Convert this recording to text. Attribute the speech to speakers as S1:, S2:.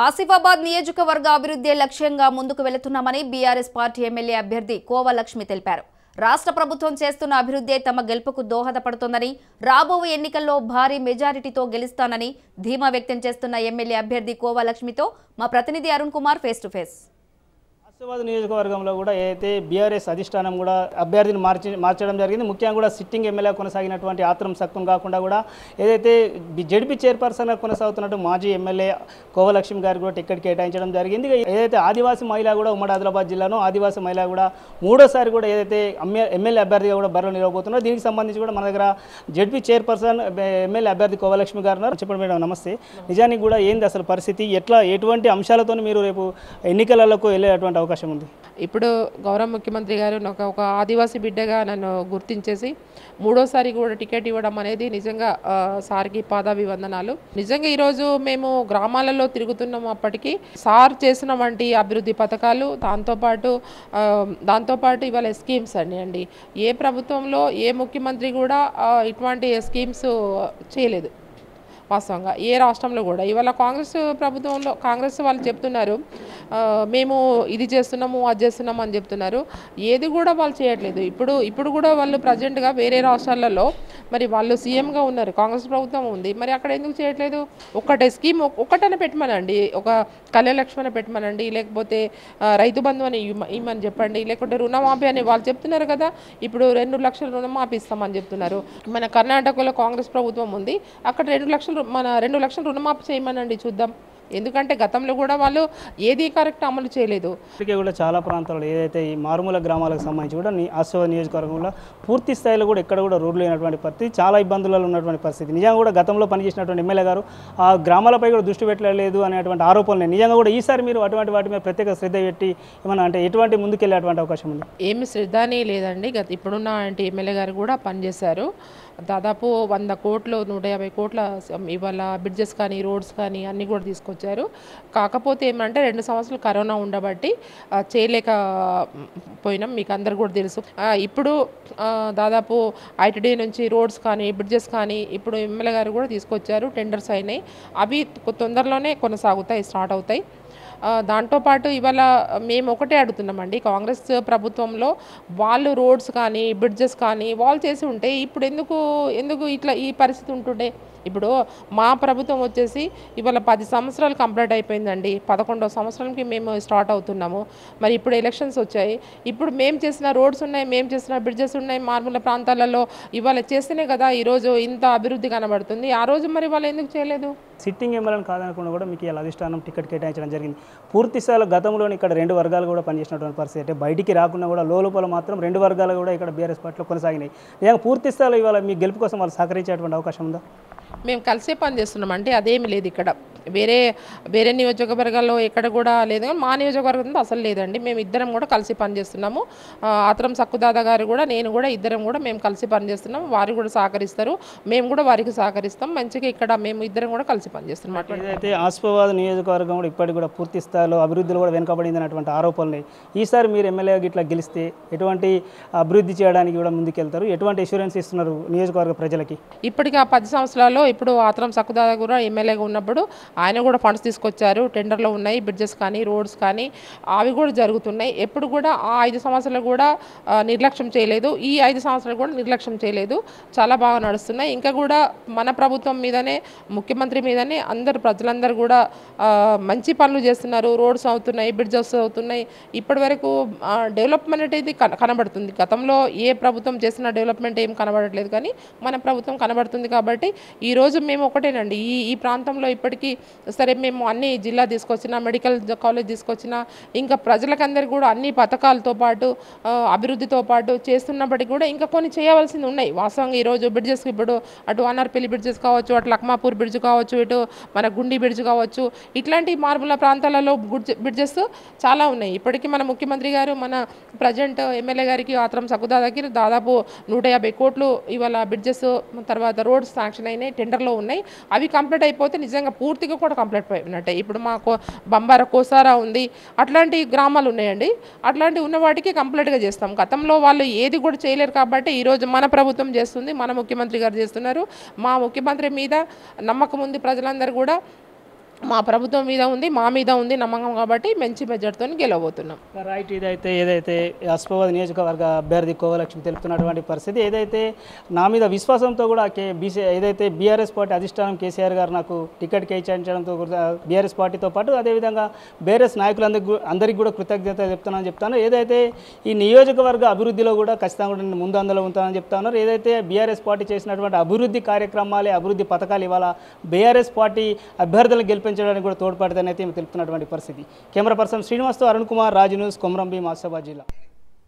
S1: ఆసిఫాబాద్ నియోజకవర్గ అభివృద్ధి లక్ష్యంగా ముందుకు వెళుతున్నామని బీఆర్ఎస్ పార్టీ ఎమ్మెల్యే అభ్యర్థి కోవలక్ష్మి తెలిపారు. రాష్ట్ర ప్రభుత్వం చేస్తున్న అభివృద్ధి తమ గెలుపుకు దోహదపడుతుందని, రాబోయే ఎన్నికల్లో భారీ మెజారిటీతో గెలుస్తానని ధీమా వ్యక్తం చేస్తున్న ఎమ్మెల్యే అభ్యర్థి కోవలక్ష్మితో మా ప్రతినిధి Arun Kumar face to face.
S2: Asifabad నియోజకవర్గంలో కూడా ఏదైతే బీఆర్ఎస్ అధిష్టానం కూడా అభ్యర్థిని మార్చడం జరిగింది. ముఖ్యంగా కూడా సిట్టింగ్ ఎమ్మెల్యే కొనసాగినటువంటి ఆత్రం సత్వం కాకుండా కూడా ఏదైతే జెడ్పీ చైర్పర్సన్గా కొనసాగుతున్నట్టు మాజీ ఎమ్మెల్యే కోవలక్ష్మి గారికి కూడా టికెట్ కేటాయించడం జరిగింది. ఏదైతే ఆదివాసీ మహిళ కూడా ఉమ్మడి ఆదిలాబాద్ జిల్లాలో ఆదివాసీ మహిళ కూడా మూడోసారి కూడా ఏదైతే ఎమ్మెల్యే అభ్యర్థిగా కూడా బరిలో నిలవబోతున్నారో దీనికి సంబంధించి కూడా మన దగ్గర జెడ్పీ చైర్పర్సన్ ఎమ్మెల్యే అభ్యర్థి కోవలక్ష్మి గారు ఉన్నారు. చెప్పండి మేడం, నమస్తే. నిజానికి కూడా ఏంది అసలు పరిస్థితి, ఎటువంటి అంశాలతో మీరు రేపు ఎన్నికలకు వెళ్ళేటువంటి అవకాశం ఉంది?
S3: ఇప్పుడు గౌరవ ముఖ్యమంత్రి గారు నాకు ఒక ఆదివాసీ బిడ్డగా నన్ను గుర్తించేసి మూడోసారి కూడా టికెట్ ఇవ్వడం అనేది నిజంగా సార్కి పాదాభివందనాలు. నిజంగా ఈరోజు మేము గ్రామాలలో తిరుగుతున్నాము. అప్పటికి సార్ చేసిన వంటి అభివృద్ధి పథకాలు దాంతోపాటు ఇవాళ స్కీమ్స్ అండి. ఏ ప్రభుత్వంలో ఏ ముఖ్యమంత్రి కూడా ఇటువంటి స్కీమ్స్ చేయలేదు వాస్తవంగా, ఏ రాష్ట్రంలో కూడా. ఇవాళ కాంగ్రెస్ ప్రభుత్వంలో కాంగ్రెస్ వాళ్ళు చెప్తున్నారు మేము ఇది చేస్తున్నాము అది చేస్తున్నాము అని చెప్తున్నారు. ఏది కూడా వాళ్ళు చేయట్లేదు. ఇప్పుడు కూడా వాళ్ళు ప్రజెంట్గా వేరే రాష్ట్రాలలో మరి వాళ్ళు సీఎంగా ఉన్నారు, కాంగ్రెస్ ప్రభుత్వం ఉంది, మరి అక్కడ ఎందుకు చేయట్లేదు? ఒక్కటే స్కీమ్ ఒక్కటనే పెట్టమనండి, ఒక కళ్యాణ లక్ష్మణ పెట్టమనండి, లేకపోతే రైతు బంధు అని ఇమ్మని చెప్పండి, లేకుంటే రుణమాఫీ అని వాళ్ళు చెప్తున్నారు కదా. ఇప్పుడు 2 లక్షల రుణమాఫీ ఇస్తామని చెప్తున్నారు. మన కర్ణాటకలో కాంగ్రెస్ ప్రభుత్వం ఉంది, అక్కడ 2 లక్షలు రుణమాఫీ చేయమనండి చూద్దాం. ఎందుకంటే గతంలో కూడా వాళ్ళు ఏది కరెక్ట్ అమలు చేయలేదు.
S2: ఇప్పటికే కూడా చాలా ప్రాంతాల్లో ఏదైతే ఈ మారుమూల గ్రామాలకు సంబంధించి కూడా ఆసిఫాబాద్ నియోజకవర్గంలో పూర్తి స్థాయిలో కూడా ఎక్కడ కూడా రోడ్లు లేనటువంటి పరిస్థితి, చాలా ఇబ్బందులలో ఉన్నటువంటి పరిస్థితి. నిజంగా కూడా గతంలో పనిచేసినటువంటి ఎమ్మెల్యే గారు ఆ గ్రామాలపై కూడా దృష్టి పెట్టలేదు అనేటువంటి ఆరోపణలు నిజంగా కూడా ఈసారి మీరు వాటి మీద ప్రత్యేక శ్రద్ధ పెట్టి ఏమన్నా అంటే ఎటువంటి ముందుకెళ్ళేటువంటి అవకాశం ఉంది?
S3: ఏమి శ్రద్ధ అని లేదండి. ఇప్పుడున్న ఎమ్మెల్యే గారు కూడా పనిచేశారు. దాదాపు 100 కోట్లు 150 కోట్ల ఇవాళ బ్రిడ్జెస్ కానీ రోడ్స్ కానీ అన్నీ కూడా తీసుకొచ్చారు. కాకపోతే ఏమంటే 2 సంవత్సరాలు కరోనా ఉండబట్టి చేయలేకపోయినాం, మీకు అందరు కూడా తెలుసు. ఇప్పుడు దాదాపు ఐటీడీ నుంచి రోడ్స్ కానీ బ్రిడ్జెస్ కానీ ఇప్పుడు ఎమ్మెల్యే గారు కూడా తీసుకొచ్చారు. టెండర్స్ అయినాయి, అవి తొందరలోనే స్టార్ట్ అవుతాయి. దాంతోపాటు ఇవాళ మేము ఒకటే అడుగుతున్నామండి, కాంగ్రెస్ ప్రభుత్వంలో వాళ్ళు రోడ్స్ కానీ బ్రిడ్జెస్ కానీ వాళ్ళు చేసి ఉంటే ఇప్పుడు ఎందుకు ఇట్లా ఈ పరిస్థితి ఉంటుండే? ఇప్పుడు మా ప్రభుత్వం వచ్చేసి ఇవాళ 10 సంవత్సరాలు కంప్లీట్ అయిపోయిందండి. 11వ సంవత్సరానికి మేము స్టార్ట్ అవుతున్నాము. మరి ఇప్పుడు ఎలక్షన్స్ వచ్చాయి. ఇప్పుడు మేము చేసిన రోడ్స్ ఉన్నాయి, మేము చేసిన బ్రిడ్జెస్ ఉన్నాయి మారుమూల ప్రాంతాలలో. ఇవాళ చేస్తేనే కదా ఈరోజు ఇంత అభివృద్ధి కనబడుతుంది. ఆ రోజు మరి వాళ్ళు ఎందుకు చేయలేదు?
S2: సిట్టింగ్ ఎమ్మెల్యేలను కాదనకుండా కూడా మీకు ఇలా అధిష్టానం టికెట్ కేటాయించడం జరిగింది. పూర్తి స్థాయిలో గతంలోని ఇక్కడ 2 వర్గాలు కూడా పనిచేసినటువంటి పరిస్థితి, అంటే బయటికి రాకుండా కూడా లోపల మాత్రం 2 వర్గాలు కూడా ఇక్కడ బీఆర్ఎస్ పార్టీలో కొనసాగినాయి. నిజంగా పూర్తి స్థాయిలో ఇవాళ మీ గెలుపు కోసం వాళ్ళు సహకరించేటువంటి అవకాశం ఉందా?
S3: మేము కలిసే పని చేస్తున్నాం అంటే అదేమి లేదు. ఇక్కడ వేరే నియోజకవర్గాల్లో ఎక్కడ కూడా లేదు, కానీ మా నియోజకవర్గంలో అసలు లేదండి. మేము ఇద్దరం కూడా కలిసి పనిచేస్తున్నాము. ఆత్రం సక్కుదాదా గారు కూడా నేను కూడా ఇద్దరం కూడా మేము కలిసి పనిచేస్తున్నాం. వారు కూడా సహకరిస్తారు, మేము కూడా వారికి సహకరిస్తాం. మంచిగా ఇక్కడ మేము ఇద్దరం కూడా కలిసి పనిచేస్తున్నాం.
S2: అయితే ఆసిఫాబాద్ నియోజకవర్గం కూడా ఇప్పటికి కూడా పూర్తి స్థాయిలో అభివృద్ధిలో కూడా వెనుకబడింది అనేటువంటి ఆరోపణలు. ఈసారి మీరు ఎమ్మెల్యేగా ఇట్లా గెలిస్తే ఎటువంటి అభివృద్ధి చేయడానికి కూడా ముందుకెళ్తారు? ఎటువంటి అష్యూరెన్స్ ఇస్తున్నారు నియోజకవర్గ ప్రజలకి?
S3: ఇప్పటికి ఆ 10 సంవత్సరాల్లో ఇప్పుడు ఆత్రం సక్కుదాదా కూడా ఎమ్మెల్యేగా ఉన్నప్పుడు ఆయన కూడా ఫండ్స్ తీసుకొచ్చారు. టెండర్లో ఉన్నాయి, బ్రిడ్జెస్ కానీ రోడ్స్ కానీ అవి కూడా జరుగుతున్నాయి. ఎప్పుడు కూడా ఆ 5 సంవత్సరాలు కూడా నిర్లక్ష్యం చేయలేదు, ఈ 5 సంవత్సరాలు కూడా నిర్లక్ష్యం చేయలేదు. చాలా బాగా నడుస్తున్నాయి. ఇంకా కూడా మన ప్రభుత్వం మీదనే, ముఖ్యమంత్రి మీదనే ప్రజలందరూ కూడా మంచి పనులు చేస్తున్నారు. రోడ్స్ అవుతున్నాయి, బ్రిడ్జెస్ అవుతున్నాయి. ఇప్పటి వరకు డెవలప్మెంట్ అనేది కనబడుతుంది. గతంలో ఏ ప్రభుత్వం చేసిన డెవలప్మెంట్ ఏం కనబడట్లేదు, కానీ మన ప్రభుత్వం కనబడుతుంది. కాబట్టి ఈరోజు మేము ఒకటేనండి, ఈ ప్రాంతంలో ఇప్పటికీ సరే మేము అన్ని జిల్లా తీసుకొచ్చిన, మెడికల్ కాలేజ్ తీసుకొచ్చిన, ఇంకా ప్రజలకందరికీ కూడా అన్ని పథకాలతో పాటు అభివృద్ధితో పాటు చేస్తున్నప్పటికీ కూడా ఇంకా కొన్ని చేయవలసింది ఉన్నాయి. వాస్తవంగా ఈరోజు బ్రిడ్జెస్, ఇప్పుడు అటు అన్నార్పల్లి బ్రిడ్జెస్ కావచ్చు, అటు లక్మాపూర్ బ్రిడ్జ్ కావచ్చు, ఇటు మన గుండి బ్రిడ్జ్ కావచ్చు, ఇట్లాంటి మారుమూల ప్రాంతాలలో బ్రిడ్జెస్ చాలా ఉన్నాయి. ఇప్పటికీ మన ముఖ్యమంత్రి గారు మన ప్రజెంట్ ఎమ్మెల్యే గారికి ఆత్రం సక్కుదాదాకి దాదాపు 150 కోట్లు ఇవాళ బ్రిడ్జెస్ తర్వాత రోడ్స్ శాంక్షన్ అయినాయి, టెండర్లో ఉన్నాయి. అవి కంప్లీట్ అయిపోతే నిజంగా పూర్తిగా కూడా కంప్లీట్ అయినట్టే. ఇప్పుడు మాకు బంబార కోసారా ఉంది, అట్లాంటి గ్రామాలు ఉన్నాయండి. అట్లాంటి ఉన్న వాటికి కంప్లీట్గా చేస్తాం. గతంలో వాళ్ళు ఏది కూడా చేయలేరు కాబట్టి ఈరోజు మన ప్రభుత్వం చేస్తుంది, మన ముఖ్యమంత్రి గారు చేస్తున్నారు. మా ముఖ్యమంత్రి మీద నమ్మకం ఉంది ప్రజలందరూ కూడా. మా ప్రభుత్వం మీద ఉంది, మా మీద ఉంది నమ్మకం కాబట్టి మంచి మెజార్టీతో గెలవబోతున్నాం.
S2: రైట్. ఏదైతే అస్పాబాద్ నియోజకవర్గ అభ్యర్థి కోవలక్ష్మి తెలుపుతున్నటువంటి పరిస్థితి, ఏదైతే నా మీద విశ్వాసంతో కూడా ఏదైతే బీఆర్ఎస్ పార్టీ అధిష్టానం కేసీఆర్ గారు నాకు టికెట్ కేటాయించడంతో బీఆర్ఎస్ పార్టీతో పాటు అదేవిధంగా బీఆర్ఎస్ నాయకులందరికీ కూడా కృతజ్ఞత చెప్తాను. ఏదైతే ఈ నియోజకవర్గ అభివృద్ధిలో కూడా ఖచ్చితంగా కూడా నేను ముందు అందులో ఉంటానని చెప్తా ఉన్నారు. ఏదైతే బీఆర్ఎస్ పార్టీ చేసినటువంటి అభివృద్ధి కార్యక్రమాలే అభివృద్ధి పథకాలు ఇవాళ బీఆర్ఎస్ పార్టీ అభ్యర్థులను గెలిపించడానికి కూడా తోడ్పడతానైతే తెలుపుతున్నటువంటి పరిస్థితి. కెమెరా పర్సన్ శ్రీనివాస్తో అరుణ్ కుమార్, రాజు న్యూస్, కొమరంభీం, ఆసిఫాబాద్ జిల్లా.